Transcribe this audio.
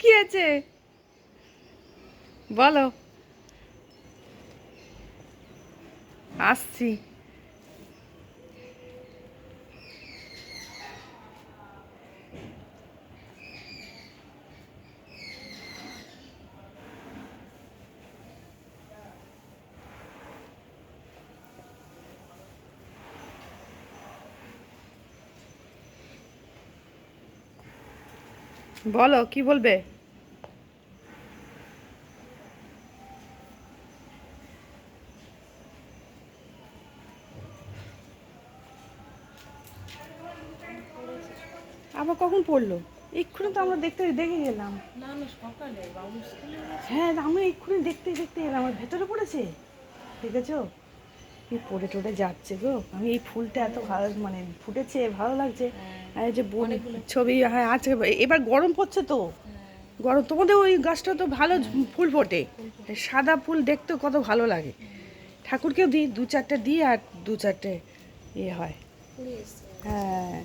কি আছে বলো? আসছি। বলো কি বলবে? আবার কখন পড়লো? এক্ষুনি তো আমরা দেখে গেলাম। না না, সকালে বাবু স্কুলে গেছে। হ্যাঁ, আমরা এক্ষুনি দেখতে এলাম, আমার ভেতরে পড়েছে। দেখেছো কি পড়ে টড়ে যাচ্ছে গো। আমি এই ফুলটা এত ভালো, মানে ফুটেছে ভালো লাগছে। হ্যাঁ, আর এই যে অনেকগুলো ছবি, হ্যাঁ আছে। এবার গরম পড়ছে তো, হ্যাঁ গরম। তোমাদের ওই গাছটা তো ভালো হ্যাঁ ফুল ফোটে, ফুল ফুটে। সাদা ফুল দেখতেও কত ভালো লাগে। ঠাকুরকেও দিই দু চারটে, দিই আর দু চারটে ইয়ে হয়। কুড়ি এসছে। হ্যাঁ।